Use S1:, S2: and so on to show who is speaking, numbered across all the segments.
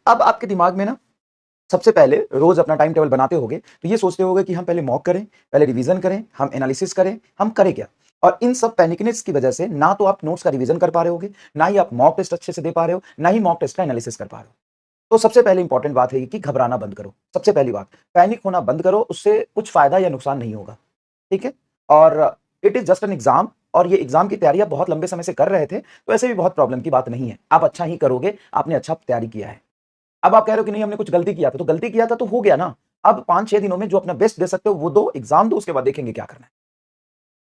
S1: अब आपके दिमाग में ना सबसे पहले रोज अपना टाइम टेबल बनाते होगे तो ये सोचते होगे कि हम पहले मॉक करें, पहले रिवीजन करें, हम एनालिसिस करें, हम करें क्या। और इन सब पैनिकनेस की वजह से ना तो आप नोट्स का रिवीजन कर पा रहे होगे, ना ही आप मॉक टेस्ट अच्छे से दे पा रहे हो, ना ही मॉक टेस्ट का एनालिसिस कर पा रहे हो। तो सबसे पहले इंपॉर्टेंट बात है कि घबराना बंद करो। सबसे पहली बात, पैनिक होना बंद करो, उससे कुछ फायदा या नुकसान नहीं होगा। ठीक है। और it is just an exam, और ये एग्जाम की तैयारी आप बहुत लंबे समय से कर रहे थे तो ऐसे भी बहुत प्रॉब्लम की बात नहीं है, आप अच्छा ही करोगे, आपने अच्छा तैयारी किया है। अब आप कह रहे हो कि नहीं हमने कुछ गलती किया था, तो गलती किया था तो हो गया ना। अब 5-6 दिनों में जो अपना बेस्ट दे सकते हो वो दो, एग्जाम दो, उसके बाद देखेंगे क्या करना है।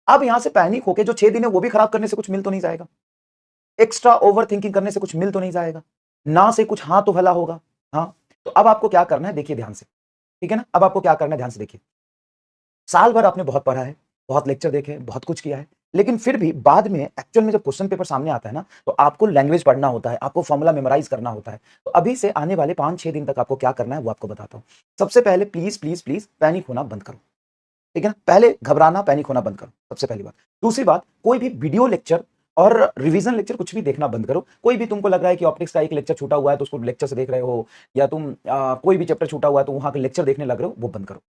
S1: अब यहां से पैनिक होके जो 6 दिन है वो भी खराब करने से कुछ मिल तो नहीं जाएगा, एक्स्ट्रा ओवर थिंकिंग करने से कुछ मिल तो नहीं जाएगा, ना से कुछ हाँ तो भला होगा। हाँ, तो अब आपको क्या करना है देखिए ध्यान से। ठीक है ना, अब आपको क्या करना है ध्यान से देखिए। साल भर आपने बहुत पढ़ा है, बहुत लेक्चर देखे, बहुत कुछ किया है, लेकिन फिर भी बाद में एक्चुअल में जब क्वेश्चन पेपर सामने आता है ना, तो आपको लैंग्वेज पढ़ना होता है, आपको फॉर्मूला मेमोराइज करना होता है। तो अभी से आने वाले 5-6 दिन तक आपको क्या करना है वो आपको बताता हूं। सबसे पहले प्लीज प्लीज प्लीज पैनिक होना बंद करो। ठीक है ना, पहले घबराना, पैनिक होना बंद करो, सबसे पहली बात। दूसरी बात, कोई भी वीडियो लेक्चर और रिवीजन लेक्चर कुछ भी देखना बंद करो। कोई भी तुमको लग रहा है कि ऑप्टिक्स का एक लेक्चर छूटा हुआ है तो उसको लेक्चर से देख रहे हो, या तुम कोई भी चैप्टर छूटा हुआ है तो वहां के लेक्चर देखने लग रहे हो, वो बंद करो।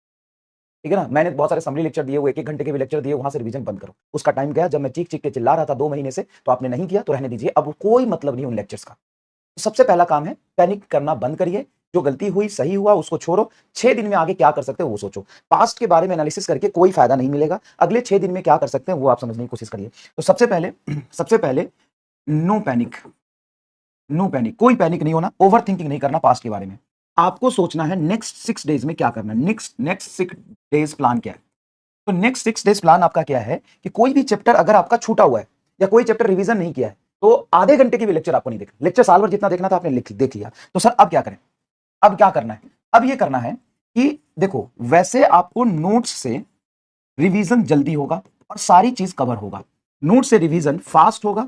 S1: ठीक है ना, मैंने बहुत सारे समरी लेक्चर दिए हुए, 1-1 घंटे के भी लेक्चर दिए, वहां से रिवीजन बंद करो। उसका टाइम गया, जब मैं चीख चीख के चिल्ला रहा था 2 महीने से तो आपने नहीं किया, तो रहने दीजिए, अब कोई मतलब नहीं उन लेक्चर्स का। तो सबसे पहला काम है पैनिक करना बंद करिए। जो गलती हुई, सही हुआ, उसको छोड़ो। 6 दिन में आगे क्या कर सकते हो वो सोचो। पास्ट के बारे में एनालिसिस करके कोई फायदा नहीं मिलेगा, अगले 6 दिन में क्या कर सकते हैं वो आप समझने की कोशिश करिए। तो सबसे पहले सबसे पहले नो पैनिक, नो पैनिक, कोई पैनिक नहीं होना, ओवर थिंकिंग नहीं करना पास्ट के बारे में। आपको सोचना है नेक्स्ट 6 डेज में क्या करना है, नेक्स्ट नेक्स्ट 6 डेज प्लान क्या है। तो नेक्स्ट 6 डेज प्लान आपका क्या है कि कोई भी चैप्टर अगर आपका छूटा हुआ है या कोई चैप्टर रिवीजन नहीं किया है तो आधे घंटे की भी लेक्चर आपको नहीं देखना। लेक्चर साल भर जितना देखना था आपने देख लिया, तो सर अब क्या करें। अब क्या करना है, अब ये करना है कि देखो, वैसे आपको नोट्स से रिवीजन जल्दी होगा और सारी चीज कवर होगा। नोट से रिवीजन फास्ट होगा,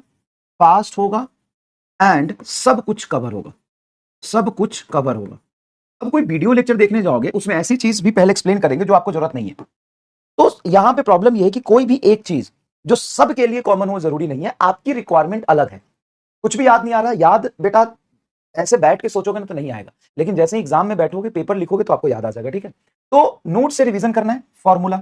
S1: फास्ट होगा, एंड सब कुछ कवर होगा, सब कुछ कवर होगा। अब कोई वीडियो लेक्चर देखने जाओगे उसमें ऐसी चीज भी पहले एक्सप्लेन करेंगे जो आपको जरूरत नहीं है। तो यहां पे प्रॉब्लम यह है कि कोई भी एक चीज जो सबके लिए कॉमन हो जरूरी नहीं है, आपकी रिक्वायरमेंट अलग है। कुछ भी याद नहीं आ रहा, याद बेटा ऐसे बैठ के सोचोगे ना तो नहीं आएगा, लेकिन जैसे एग्जाम में बैठोगे, पेपर लिखोगे तो आपको याद आ जाएगा। ठीक है, तो नोट से रिवीजन करना है, formula,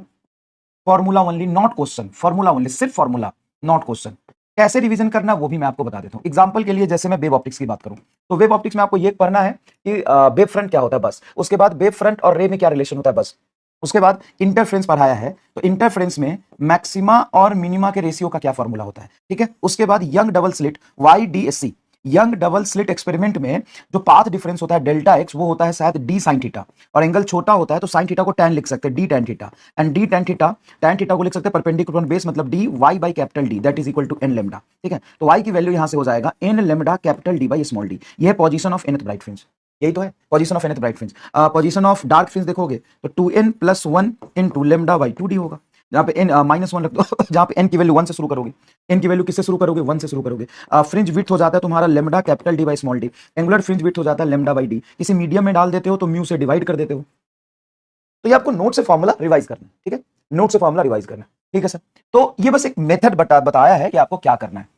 S1: formula only, not question, formula only, सिर्फ फॉर्मूला, नॉट क्वेश्चन। कैसे रिवीजन करना वो भी मैं आपको बता देता हूं। एग्जांपल के लिए जैसे मैं वेब ऑप्टिक्स की बात करूं, तो वेब ऑप्टिक्स में आपको ये पढ़ना है कि वेब फ्रंट क्या होता है बस, उसके बाद वेब फ्रंट और रे में क्या रिलेशन होता है बस, उसके बाद इंटरफ्रेंस पढ़ाया है तो इंटरफ्रेंस में मैक्सिमा और मिनिमा के रेशियो का क्या फॉर्मूला होता है। ठीक है, उसके बाद young double slit, YDSC, young double slit experiment में जो पाथ डिफरेंस होता है डेल्टा एक्स, वो होता है शायद डी साइन थीटा, और एंगल छोटा होता है तो साइन थीटा को टैन लिख सकते हैं, d tan theta, and d tan theta, tan theta को लिख सकते हैं परपेंडिकुलर बेस, मतलब d y by capital D, that is equal to n lambda. ठीक है, तो वाई की वैल्यू यहां से हो जाएगा n lambda capital D by small d. यह है position of nth bright fringe, यही तो है position of nth bright fringe. Position of dark fringe देखोगे तो 2n + 1 into lambda by 2d होगा, जहां पे n -1 रख दो जहां पे n की वैल्यू 1 से शुरू करोगे, n की वैल्यू किससे शुरू करोगे, 1 से शुरू करोगे। फ्रिंज विड्थ हो जाता है तुम्हारा lambda capital D by small D, angular fringe width हो जाता है लेमडा बाई डी, किसी मीडियम में डाल देते हो तो म्यू से डिवाइड कर देते हो। तो ये आपको नोट से फॉर्मूला रिवाइज करना है। ठीक है, नोट से फॉर्मूला रिवाइज करना है। ठीक है सर, तो ये बस एक मेथड बताया है कि आपको क्या करना है।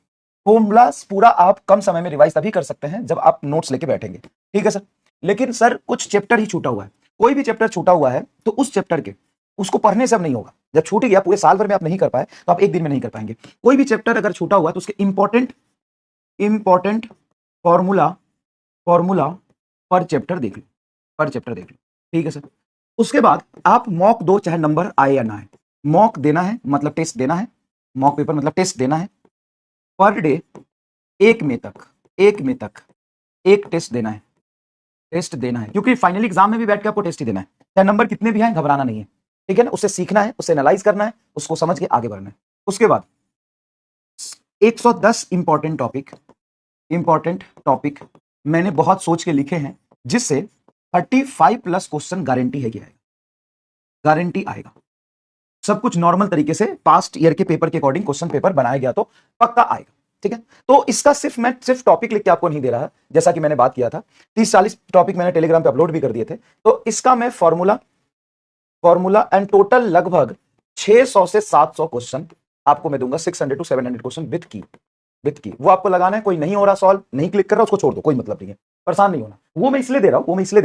S1: फॉर्मूला पूरा आप कम समय में रिवाइज तभी कर सकते हैं जब आप नोट्स लेके बैठेंगे। ठीक है सर, लेकिन सर कुछ चैप्टर ही छूटा हुआ है, कोई भी चैप्टर छूटा हुआ है तो उस चैप्टर के उसको पढ़ने से अब नहीं होगा। जब छूट गया, पूरे साल भर में आप नहीं कर पाए तो आप एक दिन में नहीं कर पाएंगे। कोई भी चैप्टर अगर छूटा हुआ है तो उसके इंपॉर्टेंट इंपॉर्टेंट फॉर्मूला फॉर्मूला पर चैप्टर देख लो, पर चैप्टर देख लो। ठीक है सर, उसके बाद आप मॉक दो, चाहे नंबर आए या ना आए। मॉक देना है मतलब टेस्ट देना है, मॉक पेपर मतलब टेस्ट देना है। पर डे 1 मई तक, 1 मई तक एक टेस्ट देना है, टेस्ट देना है, क्योंकि फाइनल एग्जाम में भी बैठ के आपको टेस्ट ही देना है, चाहे नंबर कितने भी आए, घबराना नहीं है। ठीक है ना, उससे सीखना है, उससे एनालाइज करना है, उसको समझ के आगे बढ़ना है। उसके बाद 110 इंपॉर्टेंट टॉपिक मैंने बहुत सोच के लिखे हैं, जिससे 35+ क्वेश्चन गारंटी है कि आएगा, गारंटी आएगा। सब कुछ नॉर्मल तरीके से पास्ट ईयर के पेपर के अकॉर्डिंग क्वेश्चन पेपर बनाया गया तो पक्का आएगा। ठीक है, तो इसका मैं सिर्फ टॉपिक लिख के आपको नहीं दे रहा, जैसा कि मैंने बात किया था 30-40 टॉपिक मैंने टेलीग्राम पे अपलोड भी कर दिए थे। तो इसका मैं फॉर्मूला फॉर्मूला एंड टोटल लगभग 600 से 700 क्वेश्चन आपको मैं दूंगा, 600 to 700 क्वेश्चन विथ की, विथ की, वो आपको लगाना है। कोई नहीं हो रहा सॉल्व, नहीं क्लिक कर रहा, उसको छोड़ दो, कोई मतलब नहीं है, परेशान नहीं होना। वो मैं इसलिए दे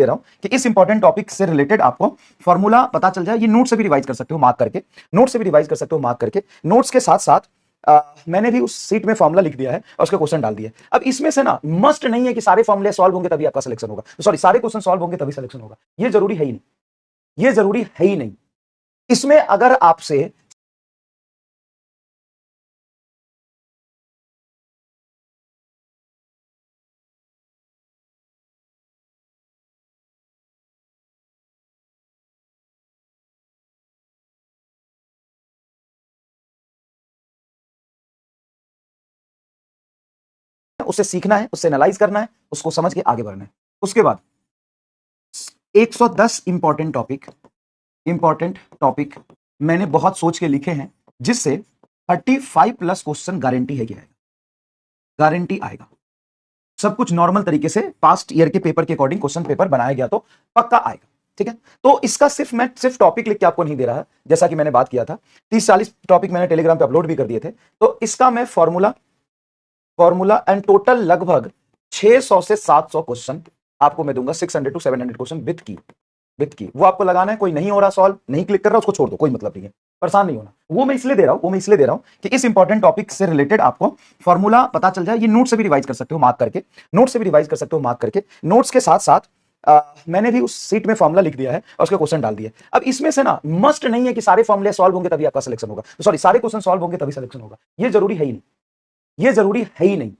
S1: रहा हूं कि इस इंपॉर्टेंट टॉपिक से रिलेटेड आपको फॉर्मूला पता चल जाए। ये नोट से भी रिवाइज कर सकते हो मार्क करके, नोट्स के साथ साथ मैंने भी उस सीट में फॉर्मूला लिख दिया है और उसके क्वेश्चन डाल दिए। अब इसमें से ना मस्ट नहीं है कि सारे फॉर्मूले सॉल्व होंगे तभी आपका सिलेक्शन होगा, सॉरी सारे क्वेश्चन सॉल्व होंगे तभी सिलेक्शन होगा, ये जरूरी है ही नहीं, ये जरूरी है ही नहीं। इसमें अगर आपसे उससे सीखना है, उससे एनालाइज करना है, उसको समझ के आगे बढ़ना है। उसके बाद 110 इंपॉर्टेंट टॉपिक मैंने बहुत सोच के लिखे हैं, जिससे 35 प्लस क्वेश्चन गारंटी है कि आएगा, गारंटी आएगा। सब कुछ नॉर्मल तरीके से पास्ट ईयर के पेपर के अकॉर्डिंग क्वेश्चन पेपर बनाया गया तो पक्का आएगा, ठीक है। तो इसका मैं सिर्फ टॉपिक लिख के आपको नहीं दे रहा, जैसा कि मैंने बात किया था 30-40 टॉपिक मैंने टेलीग्राम पे अपलोड भी कर दिए थे। तो इसका मैं फॉर्मूला एंड टोटल लगभग 600 से 700 क्वेश्चन आपको मैं दूंगा, 600 to 700 क्वेश्चन विथ की, वो आपको लगाना है। कोई नहीं हो रहा सॉल्व, नहीं क्लिक कर रहा, उसको छोड़ दो, कोई मतलब नहीं है, परेशान नहीं होना। वो मैं इसलिए दे रहा हूं कि इस इंपॉर्टेंट टॉपिक से रिलेटेड आपको फॉर्मूला पता चल जाए। ये नोट से भी रिवाइज कर सकते हो मार्क करके, नोट्स के साथ साथ मैंने भी उस सीट में फॉर्मूला लिख दिया है और उसके क्वेश्चन डाल दिए। अब इसमें से ना मस्ट नहीं है कि सारे फॉर्मूले सॉल्व होंगे तभी आपका सिलेक्शन होगा, सॉरी सारे क्वेश्चन सॉल्व होंगे तभी सिलेक्शन होगा, ये जरूरी है ही नहीं, ये जरूरी है ही नहीं।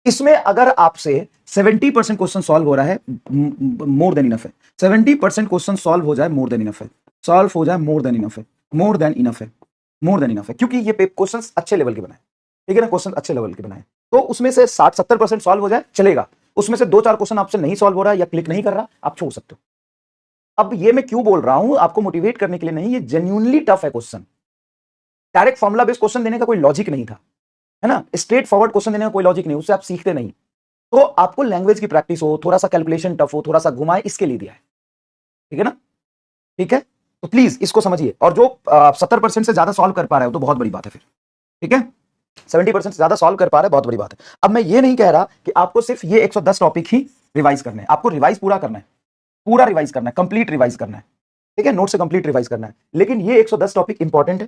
S1: इसमें अगर आपसे 70% क्वेश्चन सॉल्व हो रहा है, मोर देन इनफ है। 70% क्वेश्चन सॉल्व हो जाए, मोर देन इनफ है, सॉल्व हो जाए, मोर देन इनफ है, मोर देन इनफ है, मोर देन इनफ है। क्योंकि ये क्वेश्चन अच्छे लेवल के बनाए, ठीक है ना, क्वेश्चन अच्छे लेवल के बनाए, तो उसमें से 60-70% सॉल्व हो जाए चलेगा। उसमें से 2-4 क्वेश्चन आपसे नहीं सॉल्व हो रहा है या क्लिक नहीं कर रहा, आप छोड़ सकते हो। अब ये मैं क्यों बोल रहा हूं, आपको मोटिवेट करने के लिए नहीं, ये जेन्युइनली टफ है question. Direct formula based question देने का कोई लॉजिक नहीं था, है ना, स्ट्रेट फॉरवर्ड क्वेश्चन देने का कोई लॉजिक नहीं, उससे आप सीखते नहीं। तो आपको लैंग्वेज की प्रैक्टिस हो, थोड़ा सा कैलकुलेशन टफ हो, थोड़ा सा घुमाए, इसके लिए दिया है, ठीक है ना, ठीक है। तो प्लीज इसको समझिए। और जो 70% से ज्यादा सॉल्व कर पा रहे हो तो बहुत बड़ी बात है फिर, ठीक है। 70% से ज्यादा सॉल्व कर पा रहे हैं, बहुत बड़ी बात है। अब मैं ये नहीं कह रहा कि आपको सिर्फ ये 110 टॉपिक ही रिवाइज करने हैं, आपको रिवाइज पूरा करना है, पूरा रिवाइज करना है, कंप्लीट रिवाइज करना है, ठीक है, नोट से कंप्लीट रिवाइज करना है। लेकिन ये 110 टॉपिक इंपॉर्टेंट है।